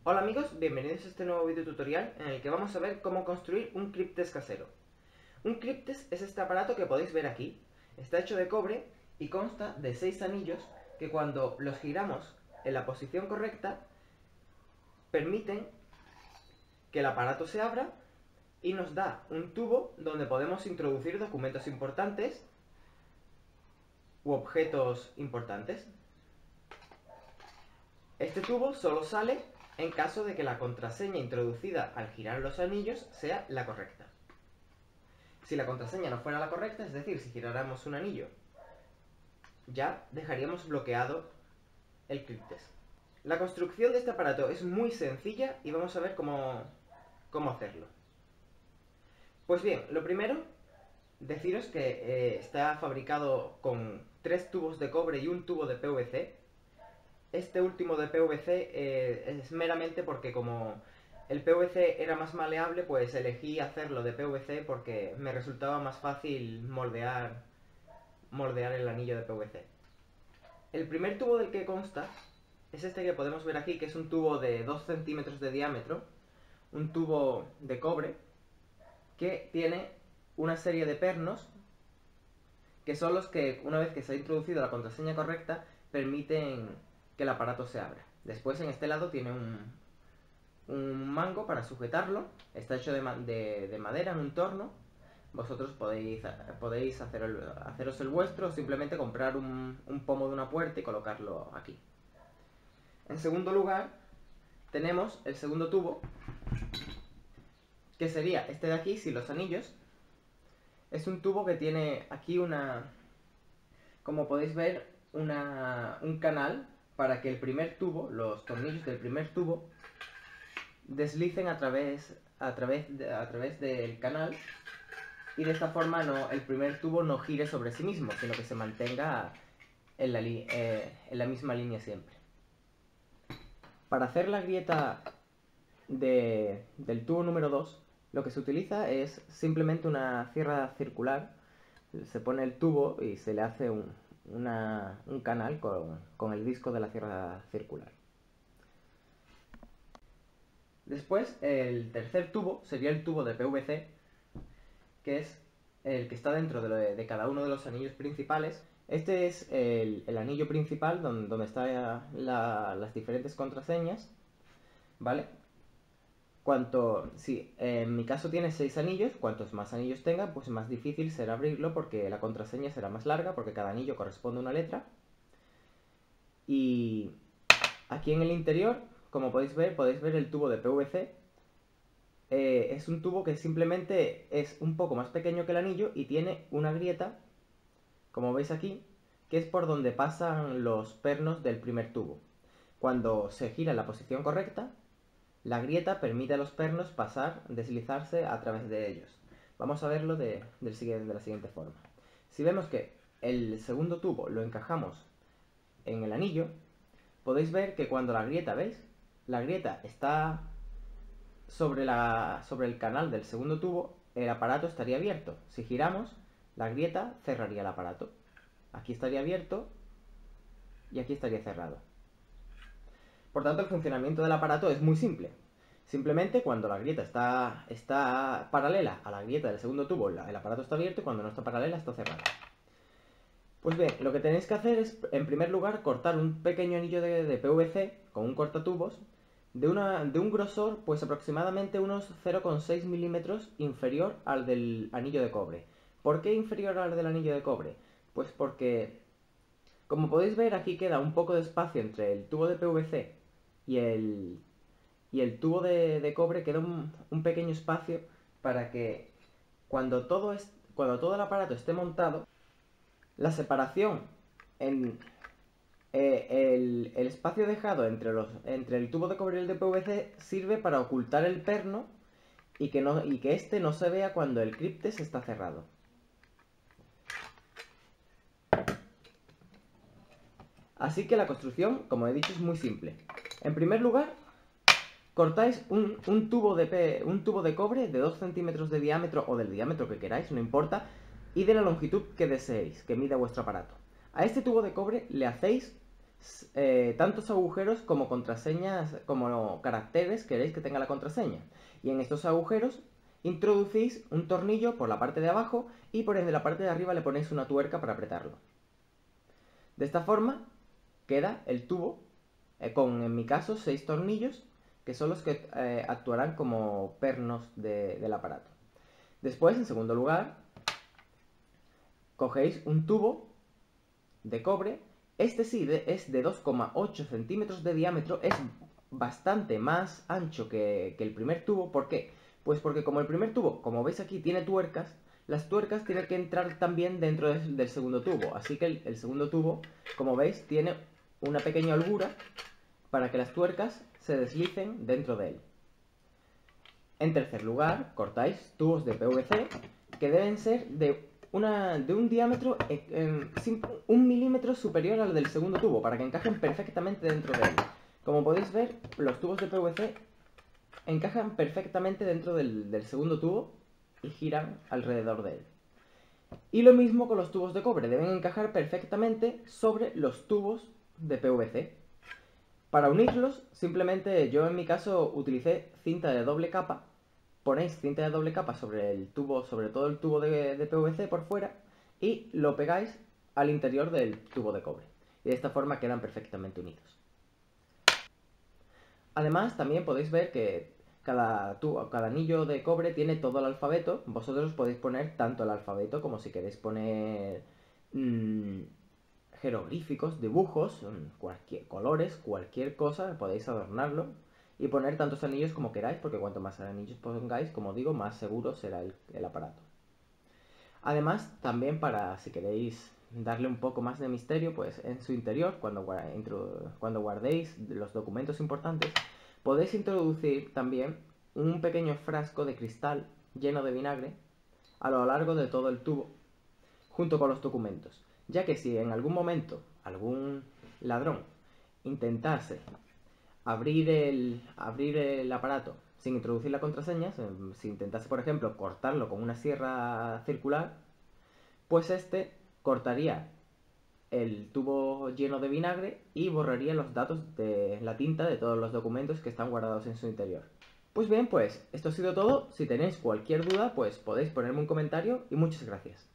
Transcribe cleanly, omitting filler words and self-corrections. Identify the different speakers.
Speaker 1: Hola amigos, bienvenidos a este nuevo video tutorial en el que vamos a ver cómo construir un cryptest casero. Un cryptest es este aparato que podéis ver aquí. Está hecho de cobre y consta de 6 anillos que cuando los giramos en la posición correcta permiten que el aparato se abra y nos da un tubo donde podemos introducir documentos importantes u objetos importantes. Este tubo solo sale en caso de que la contraseña introducida al girar los anillos sea la correcta. Si la contraseña no fuera la correcta, es decir, si giráramos un anillo, ya dejaríamos bloqueado el cryptest. La construcción de este aparato es muy sencilla y vamos a ver cómo hacerlo. Pues bien, lo primero, deciros que está fabricado con 3 tubos de cobre y un tubo de PVC. Este último de PVC es meramente porque como el PVC era más maleable, pues elegí hacerlo de PVC porque me resultaba más fácil moldear el anillo de PVC. El primer tubo del que consta es este que podemos ver aquí, que es un tubo de 2 centímetros de diámetro, un tubo de cobre, que tiene una serie de pernos, que son los que, una vez que se ha introducido la contraseña correcta, permiten que el aparato se abra. Después en este lado tiene un mango para sujetarlo, está hecho de madera en un torno. Vosotros podéis haceros el vuestro o simplemente comprar un pomo de una puerta y colocarlo aquí. En segundo lugar, tenemos el segundo tubo, que sería este de aquí sin los anillos. Es un tubo que tiene aquí como podéis ver, un canal para que el primer tubo, los tornillos del primer tubo, deslicen a través del canal y de esta forma el primer tubo no gire sobre sí mismo, sino que se mantenga en la misma línea siempre. Para hacer la grieta del tubo número 2, lo que se utiliza es simplemente una sierra circular. Se pone el tubo y se le hace un canal con el disco de la sierra circular. Después, el tercer tubo sería el tubo de PVC, que es el que está dentro de cada uno de los anillos principales. Este es el anillo principal donde están las diferentes contraseñas, ¿vale? Si en mi caso tiene 6 anillos, cuantos más anillos tenga, pues más difícil será abrirlo porque la contraseña será más larga, porque cada anillo corresponde a una letra. Y aquí en el interior, como podéis ver el tubo de PVC. Es un tubo que simplemente es un poco más pequeño que el anillo y tiene una grieta, como veis aquí, que es por donde pasan los pernos del primer tubo. Cuando se gira en la posición correcta, la grieta permite a los pernos deslizarse a través de ellos. Vamos a verlo de la siguiente forma. Si vemos que el segundo tubo lo encajamos en el anillo, podéis ver que cuando la grieta, ¿veis? La grieta está sobre el canal del segundo tubo, el aparato estaría abierto. Si giramos, la grieta cerraría el aparato. Aquí estaría abierto y aquí estaría cerrado. Por tanto, el funcionamiento del aparato es muy simple. Simplemente cuando la grieta está paralela a la grieta del segundo tubo, el aparato está abierto, y cuando no está paralela está cerrado. Pues bien, lo que tenéis que hacer es, en primer lugar, cortar un pequeño anillo de PVC con un cortatubos de un grosor, pues aproximadamente unos 0,6 milímetros inferior al del anillo de cobre. ¿Por qué inferior al del anillo de cobre? Pues porque, como podéis ver, aquí queda un poco de espacio entre el tubo de PVC y el tubo de cobre. Queda un pequeño espacio para que cuando todo el aparato esté montado, la separación en el espacio dejado entre el tubo de cobre y el de PVC sirve para ocultar el perno y que este no se vea cuando el cryptest está cerrado. Así que la construcción, como he dicho, es muy simple. En primer lugar, cortáis un tubo de cobre de 2 centímetros de diámetro o del diámetro que queráis, no importa, y de la longitud que deseéis, que mida vuestro aparato. A este tubo de cobre le hacéis tantos agujeros como contraseñas, como caracteres queréis que tenga la contraseña. Y en estos agujeros introducís un tornillo por la parte de abajo y por el de la parte de arriba le ponéis una tuerca para apretarlo. De esta forma queda el tubo con, en mi caso, 6 tornillos que son los que actuarán como pernos del aparato. Después, en segundo lugar, cogéis un tubo de cobre. Este sí es de 2,8 centímetros de diámetro, es bastante más ancho que el primer tubo. ¿Por qué? Pues porque como el primer tubo, como veis aquí, tiene tuercas, las tuercas tienen que entrar también dentro del segundo tubo. Así que el segundo tubo, como veis, tiene una pequeña holgura para que las tuercas se deslicen dentro de él. En tercer lugar, cortáis tubos de PVC que deben ser de un diámetro 1 milímetro superior al del segundo tubo, para que encajen perfectamente dentro de él. Como podéis ver, los tubos de PVC encajan perfectamente dentro del segundo tubo y giran alrededor de él. Y lo mismo con los tubos de cobre, deben encajar perfectamente sobre los tubos de PVC. Para unirlos, simplemente yo en mi caso utilicé cinta de doble capa. Ponéis cinta de doble capa sobre el tubo, sobre todo el tubo de PVC por fuera, y lo pegáis al interior del tubo de cobre. Y de esta forma quedan perfectamente unidos. Además, también podéis ver que cada anillo de cobre tiene todo el alfabeto. Vosotros podéis poner tanto el alfabeto como si queréis poner jeroglíficos, dibujos, colores, cualquier cosa, podéis adornarlo y poner tantos anillos como queráis, porque cuanto más anillos pongáis, como digo, más seguro será el aparato. Además, también para, si queréis darle un poco más de misterio, pues en su interior, cuando guardéis los documentos importantes, podéis introducir también un pequeño frasco de cristal lleno de vinagre a lo largo de todo el tubo, junto con los documentos, ya que si en algún momento algún ladrón intentase abrir el aparato sin introducir la contraseña, si intentase por ejemplo cortarlo con una sierra circular, pues este cortaría el tubo lleno de vinagre y borraría los datos de la tinta de todos los documentos que están guardados en su interior. Pues bien, pues esto ha sido todo. Si tenéis cualquier duda, pues podéis ponerme un comentario y muchas gracias.